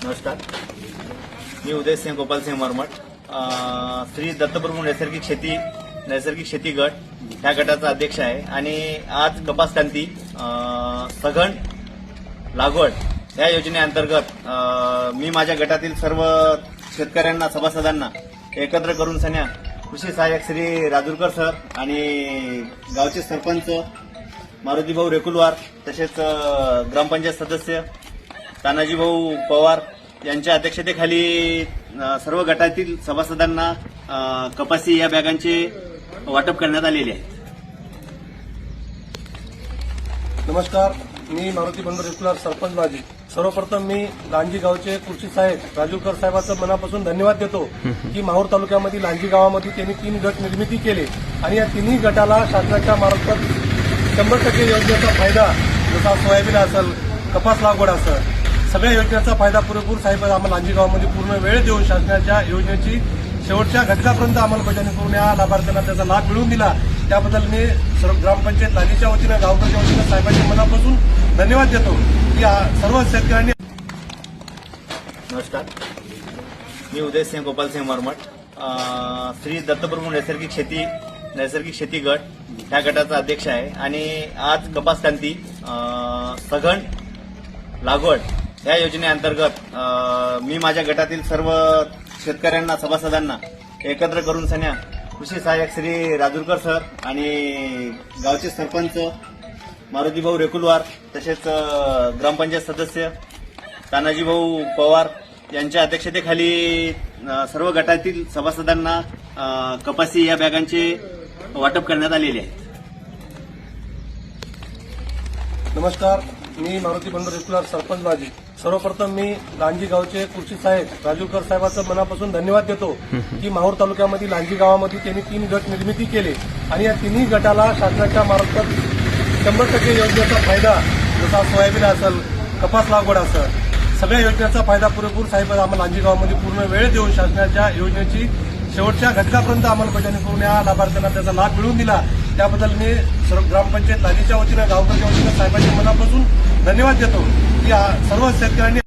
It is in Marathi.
नमस्कार, मी उदय सिंह गोपाल सिंह मरमट, श्री दत्तप्रभू नैसर्गिक शेती गट ह्या गटाचा अध्यक्ष आहे आणि आज कपास क्रांती सघन लागवड या योजनेअंतर्गत मी माझ्या गटातील सर्व शेतकऱ्यांना सभासदांना एकत्र करून सन्या कृषी सहाय्यक श्री राजूरकर सर आणि गावचे सरपंच मारुतीभाऊ रेकुलवार तसेच ग्रामपंचायत सदस्य तानाजीभाऊ पवार यांच्या अध्यक्षतेखाली सर्व गटातील सभासदांना कपासी या बॅगांचे वाटप करण्यात आलेले आहे. नमस्कार, मी मारुती बंडू रेकुलवार सरपंच माजी. सर्वप्रथम मी लांजी गावचे कृषी सहाय्यक राजूरकर साहेबांचं मनापासून धन्यवाद देतो की माहूर तालुक्यामध्ये लांजी गावामध्ये त्यांनी 3 गट निर्मिती केले आणि या तिन्ही गटाला शासनाच्या मार्फत 100% योजनेचा फायदा, जसा सोयाबीन असेल, कपास लागवड असेल, सगळ्या योजनेचा फायदा पुरेपूर साहेब आम्हाला लांजी गावामध्ये पूर्ण वेळ देऊन शासनाच्या योजनेची शेवटच्या घटकापर्यंत अंमलबजावणी करून या लाभार्थ्यांना त्याचा लाभ मिळवून दिला. त्याबद्दल मी सर्व ग्रामपंचायत लांजीच्या वतीनं गावकऱ्यांच्या वतीनं साहेबांच्या मनापासून धन्यवाद देतो की सर्व शेतकऱ्यांनी. नमस्कार, मी उदय सिंह गोपाल सिंह मरमट, श्री दत्तप्रभू नैसर्गिक शेती गट ह्या गटाचा अध्यक्ष आहे आणि आज कपास क्रांती सघन लागवड या योजनेअंतर्गत मी माझ्या गटातील सर्व शेतकऱ्यांना सभासदांना एकत्र करून सन्या कृषी सहाय्यक श्री राजूरकर सर आणि गावचे सरपंच मारुतीभाऊ रेकुलवार तसेच ग्रामपंचायत सदस्य तानाजीभाऊ पवार यांच्या अध्यक्षतेखाली सर्व गटातील सभासदांना कपासी या बॅगांचे वाटप करण्यात आलेले आहे. नमस्कार, मी मारुती बंडू रेकुलवार सरपंच माजी. सर्वप्रथम मी लांजी गावचे कृषी सहाय्यक राजूरकर साहेबांचं मनापासून धन्यवाद देतो की माहूर तालुक्यामध्ये लांजी गावामध्ये त्यांनी 3 गट निर्मिती केले आणि या तिन्ही गटाला शासनाच्या मार्फत 100% योजनेचा फायदा, जसा सोयाबीन असेल, कपास लागवड असेल, सगळ्या योजनेचा फायदा पुरेपूर साहेब आम्हाला लांजी गावामध्ये पूर्ण वेळ देऊन शासनाच्या योजनेची शेवटच्या घटकापर्यंत अंमलबजावणी करून या लाभार्थ्यांना त्याचा लाभ मिळवून दिला. त्याबद्दल मी सर्व ग्रामपंचायत लांजीच्या वतीनं गावकऱ्यांच्या वतीनं साहेबांच्या मनापासून धन्यवाद देतो की सर्व शेतकऱ्यांनी